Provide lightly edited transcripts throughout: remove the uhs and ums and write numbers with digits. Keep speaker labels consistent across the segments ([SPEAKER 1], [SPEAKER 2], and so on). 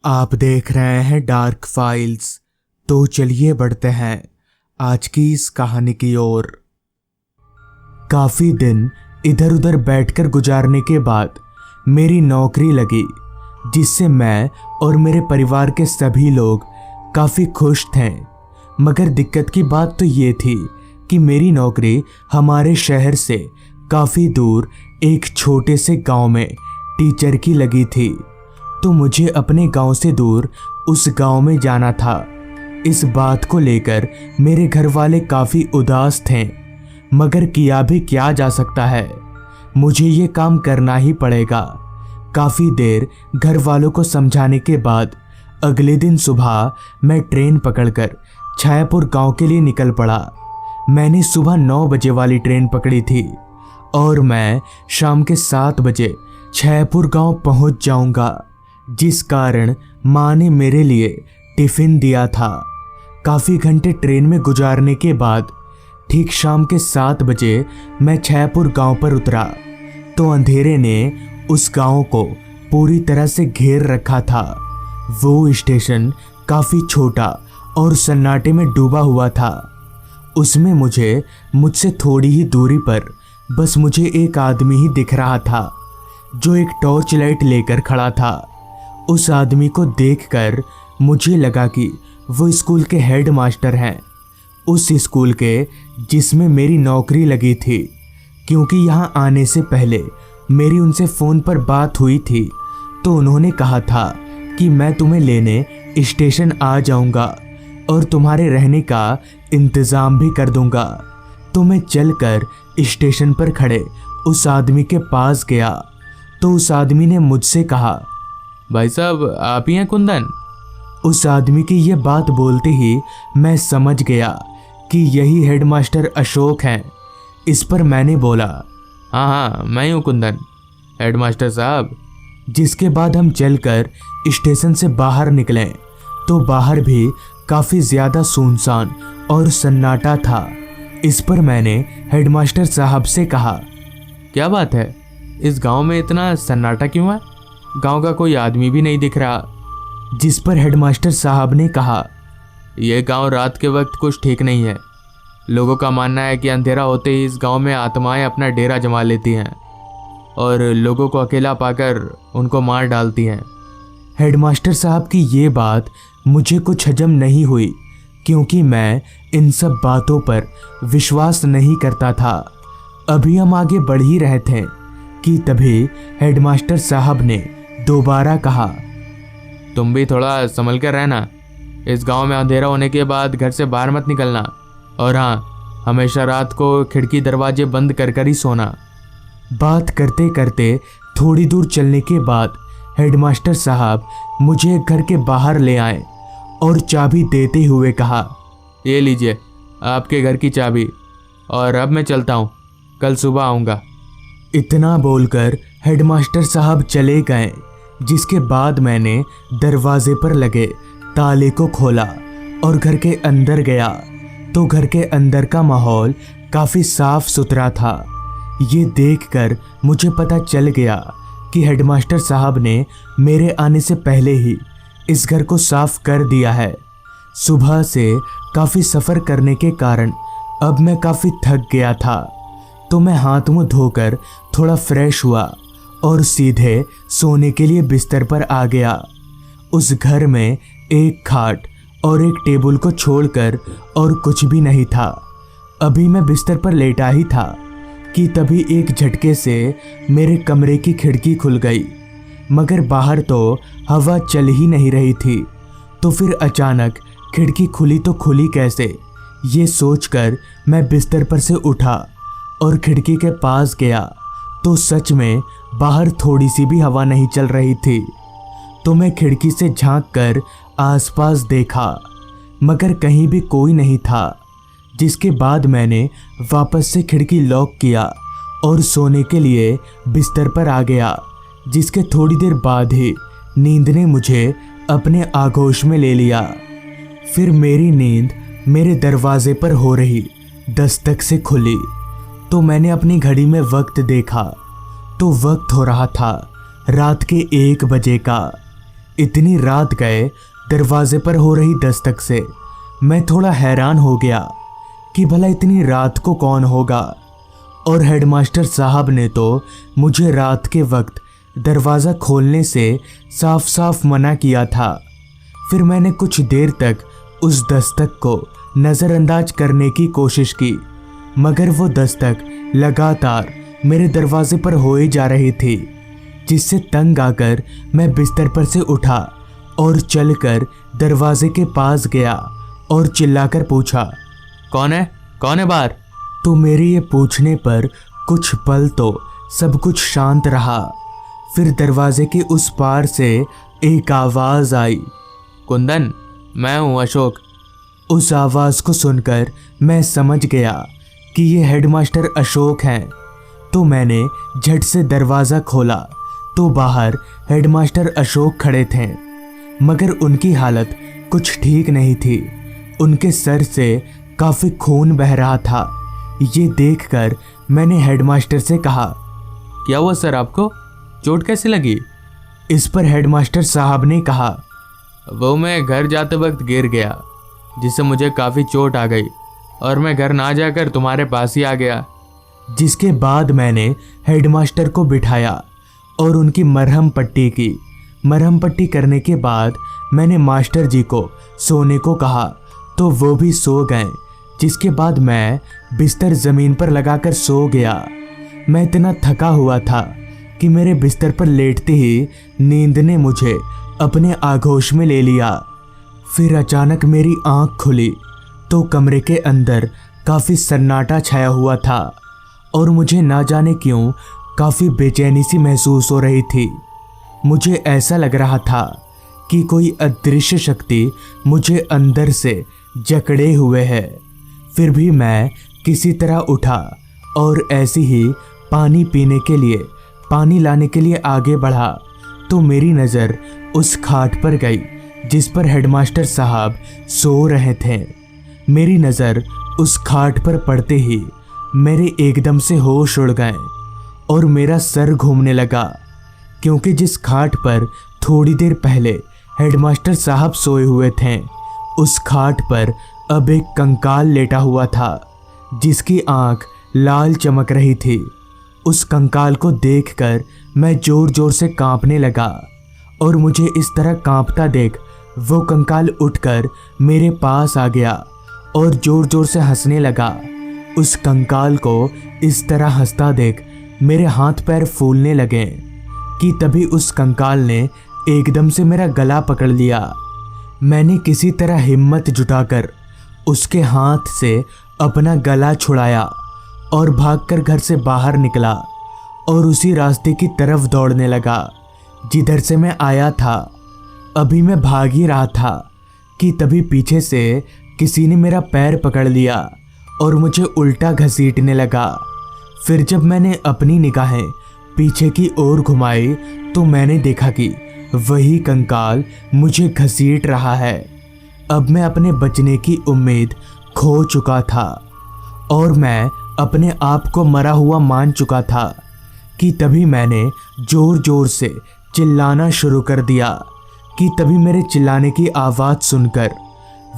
[SPEAKER 1] आप देख रहे हैं डार्क फाइल्स। तो चलिए बढ़ते हैं आज की इस कहानी की ओर। काफी दिन इधर उधर बैठकर गुजारने के बाद मेरी नौकरी लगी, जिससे मैं और मेरे परिवार के सभी लोग काफी खुश थे। मगर दिक्कत की बात तो ये थी कि मेरी नौकरी हमारे शहर से काफी दूर एक छोटे से गांव में टीचर की लगी थी। तो मुझे अपने गांव से दूर उस गांव में जाना था। इस बात को लेकर मेरे घर वाले काफ़ी उदास थे, मगर किया भी क्या जा सकता है, मुझे ये काम करना ही पड़ेगा। काफ़ी देर घर वालों को समझाने के बाद अगले दिन सुबह मैं ट्रेन पकड़कर छायापुर गांव के लिए निकल पड़ा। मैंने सुबह 9 बजे वाली ट्रेन पकड़ी थी और मैं शाम के 7 बजे छायापुर गांव पहुंच जाऊंगा, जिस कारण माँ ने मेरे लिए टिफ़िन दिया था। काफ़ी घंटे ट्रेन में गुजारने के बाद ठीक शाम के 7 बजे मैं छायापुर गांव पर उतरा तो अंधेरे ने उस गांव को पूरी तरह से घेर रखा था। वो स्टेशन काफ़ी छोटा और सन्नाटे में डूबा हुआ था। उसमें मुझसे थोड़ी ही दूरी पर बस मुझे एक आदमी ही दिख रहा था, जो एक टॉर्च लाइट लेकर खड़ा था। उस आदमी को देखकर मुझे लगा कि वो स्कूल के हेड मास्टर हैं, उस स्कूल के जिसमें मेरी नौकरी लगी थी। क्योंकि यहाँ आने से पहले मेरी उनसे फ़ोन पर बात हुई थी, तो उन्होंने कहा था कि मैं तुम्हें लेने स्टेशन आ जाऊँगा और तुम्हारे रहने का इंतज़ाम भी कर दूँगा। तो मैं चलकर स्टेशन पर खड़े उस आदमी के पास गया तो उस आदमी ने मुझसे कहा,
[SPEAKER 2] भाई साहब आप ही हैं कुंदन?
[SPEAKER 1] उस आदमी की यह बात बोलते ही मैं समझ गया कि यही हेडमास्टर अशोक हैं। इस पर मैंने बोला,
[SPEAKER 2] हाँ हाँ मैं ही हूँ कुंदन, हेडमास्टर साहब।
[SPEAKER 1] जिसके बाद हम चलकर स्टेशन से बाहर निकले तो बाहर भी काफ़ी ज़्यादा सुनसान और सन्नाटा था। इस पर मैंने हेडमास्टर साहब से कहा,
[SPEAKER 2] क्या बात है, इस गांव में इतना सन्नाटा क्यों है? गांव का कोई आदमी भी नहीं दिख रहा।
[SPEAKER 1] जिस पर हेडमास्टर साहब ने कहा,
[SPEAKER 2] यह गांव रात के वक्त कुछ ठीक नहीं है। लोगों का मानना है कि अंधेरा होते ही इस गांव में आत्माएं अपना डेरा जमा लेती हैं और लोगों को अकेला पाकर उनको मार डालती हैं।
[SPEAKER 1] हेडमास्टर साहब की ये बात मुझे कुछ हजम नहीं हुई, क्योंकि मैं इन सब बातों पर विश्वास नहीं करता था। अभी हम आगे बढ़ ही रहे थे कि तभी हेडमास्टर साहब ने दोबारा कहा,
[SPEAKER 2] तुम भी थोड़ा संभल कर रहना। इस गांव में अंधेरा होने के बाद घर से बाहर मत निकलना, और हाँ, हमेशा रात को खिड़की दरवाजे बंद कर ही सोना।
[SPEAKER 1] बात करते करते थोड़ी दूर चलने के बाद हेडमास्टर साहब मुझे एक घर के बाहर ले आए और चाबी देते हुए कहा,
[SPEAKER 2] ये लीजिए आपके घर की चाबी, और अब मैं चलता हूँ, कल सुबह आऊँगा।
[SPEAKER 1] इतना बोलकर हेडमास्टर साहब चले गए। जिसके बाद मैंने दरवाजे पर लगे ताले को खोला और घर के अंदर गया तो घर के अंदर का माहौल काफ़ी साफ सुथरा था। ये देखकर मुझे पता चल गया कि हेडमास्टर साहब ने मेरे आने से पहले ही इस घर को साफ कर दिया है। सुबह से काफ़ी सफ़र करने के कारण अब मैं काफ़ी थक गया था, तो मैं हाथ मुंह धोकर थोड़ा फ्रेश हुआ और सीधे सोने के लिए बिस्तर पर आ गया। उस घर में एक खाट और एक टेबल को छोड़कर और कुछ भी नहीं था। अभी मैं बिस्तर पर लेटा ही था कि तभी एक झटके से मेरे कमरे की खिड़की खुल गई, मगर बाहर तो हवा चल ही नहीं रही थी। तो फिर अचानक खिड़की खुली तो खुली कैसे, ये सोचकर मैं बिस्तर पर से उठा और खिड़की के पास गया तो सच में बाहर थोड़ी सी भी हवा नहीं चल रही थी। तो मैं खिड़की से झांककर आसपास देखा, मगर कहीं भी कोई नहीं था। जिसके बाद मैंने वापस से खिड़की लॉक किया और सोने के लिए बिस्तर पर आ गया। जिसके थोड़ी देर बाद ही नींद ने मुझे अपने आगोश में ले लिया। फिर मेरी नींद मेरे दरवाजे पर हो रही दस्तक से खुली तो मैंने अपनी घड़ी में वक्त देखा तो वक्त हो रहा था रात के 1 बजे का। इतनी रात गए दरवाजे पर हो रही दस्तक से मैं थोड़ा हैरान हो गया कि भला इतनी रात को कौन होगा। और हेडमास्टर साहब ने तो मुझे रात के वक्त दरवाज़ा खोलने से साफ साफ मना किया था। फिर मैंने कुछ देर तक उस दस्तक को नज़रअंदाज करने की कोशिश की, मगर वो दस्तक लगातार मेरे दरवाजे पर होए जा रही थी, जिससे तंग आकर मैं बिस्तर पर से उठा और चलकर दरवाजे के पास गया और चिल्लाकर पूछा,
[SPEAKER 2] कौन है बाहर?
[SPEAKER 1] तो मेरे ये पूछने पर कुछ पल तो सब कुछ शांत रहा। फिर दरवाजे के उस पार से एक आवाज़ आई,
[SPEAKER 2] कुंदन, मैं हूँ अशोक।
[SPEAKER 1] उस आवाज़ को सुनकर मैं समझ गया कि ये हेडमास्टर अशोक हैं। तो मैंने झट से दरवाज़ा खोला तो बाहर हेडमास्टर अशोक खड़े थे, मगर उनकी हालत कुछ ठीक नहीं थी। उनके सर से काफ़ी खून बह रहा था। ये देखकर मैंने हेडमास्टर से कहा,
[SPEAKER 2] क्या हुआ सर, आपको चोट कैसे लगी?
[SPEAKER 1] इस पर हेडमास्टर साहब ने कहा,
[SPEAKER 2] वो मैं घर जाते वक्त गिर गया, जिससे मुझे काफ़ी चोट आ गई और मैं घर ना जाकर तुम्हारे पास ही आ गया।
[SPEAKER 1] जिसके बाद मैंने हेडमास्टर को बिठाया और उनकी मरहम पट्टी की। मरहम पट्टी करने के बाद मैंने मास्टर जी को सोने को कहा तो वो भी सो गए, जिसके बाद मैं बिस्तर ज़मीन पर लगाकर सो गया। मैं इतना थका हुआ था कि मेरे बिस्तर पर लेटते ही नींद ने मुझे अपने आगोश में ले लिया। फिर अचानक मेरी आंख खुली तो कमरे के अंदर काफ़ी सन्नाटा छाया हुआ था और मुझे ना जाने क्यों काफ़ी बेचैनी सी महसूस हो रही थी। मुझे ऐसा लग रहा था कि कोई अदृश्य शक्ति मुझे अंदर से जकड़े हुए है। फिर भी मैं किसी तरह उठा और ऐसे ही पानी लाने के लिए आगे बढ़ा तो मेरी नज़र उस खाट पर गई जिस पर हेडमास्टर साहब सो रहे थे। मेरी नज़र उस खाट पर पड़ते ही मेरे एकदम से होश उड़ गए और मेरा सर घूमने लगा, क्योंकि जिस खाट पर थोड़ी देर पहले हेडमास्टर साहब सोए हुए थे, उस खाट पर अब एक कंकाल लेटा हुआ था जिसकी आंख लाल चमक रही थी। उस कंकाल को देखकर मैं जोर जोर से कांपने लगा और मुझे इस तरह कांपता देख वो कंकाल उठकर मेरे पास आ गया और जोर जोर से हंसने लगा। उस कंकाल को इस तरह हंसता देख मेरे हाथ पैर फूलने लगे कि तभी उस कंकाल ने एकदम से मेरा गला पकड़ लिया। मैंने किसी तरह हिम्मत जुटाकर उसके हाथ से अपना गला छुड़ाया और भागकर घर से बाहर निकला और उसी रास्ते की तरफ दौड़ने लगा जिधर से मैं आया था। अभी मैं भाग ही रहा था कि तभी पीछे से किसी ने मेरा पैर पकड़ लिया और मुझे उल्टा घसीटने लगा। फिर जब मैंने अपनी निगाहें पीछे की ओर घुमाई तो मैंने देखा कि वही कंकाल मुझे घसीट रहा है। अब मैं अपने बचने की उम्मीद खो चुका था और मैं अपने आप को मरा हुआ मान चुका था कि तभी मैंने जोर जोर से चिल्लाना शुरू कर दिया कि तभी मेरे चिल्लाने की आवाज़ सुनकर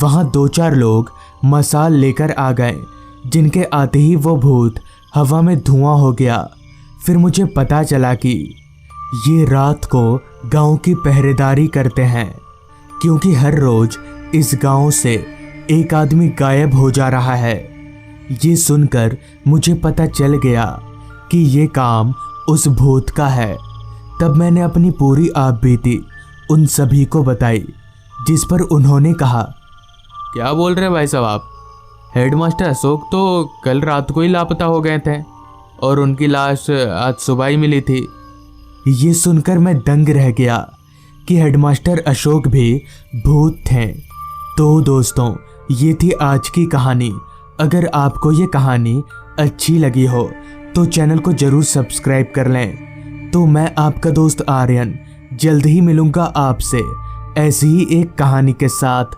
[SPEAKER 1] वहाँ 2-4 लोग मसाल लेकर आ गए, जिनके आते ही वो भूत हवा में धुआं हो गया। फिर मुझे पता चला कि ये रात को गांव की पहरेदारी करते हैं, क्योंकि हर रोज़ इस गांव से एक आदमी गायब हो जा रहा है। ये सुनकर मुझे पता चल गया कि ये काम उस भूत का है। तब मैंने अपनी पूरी आपबीती उन सभी को बताई, जिस पर उन्होंने कहा,
[SPEAKER 2] क्या बोल रहे भाई साहब आप? हेडमास्टर अशोक तो कल रात को ही लापता हो गए थे और उनकी लाश आज सुबह ही मिली थी।
[SPEAKER 1] ये सुनकर मैं दंग रह गया कि हेडमास्टर अशोक भी भूत थे। तो दोस्तों, ये थी आज की कहानी। अगर आपको ये कहानी अच्छी लगी हो तो चैनल को ज़रूर सब्सक्राइब कर लें। तो मैं आपका दोस्त आर्यन जल्द ही मिलूँगा आपसे ऐसी ही एक कहानी के साथ।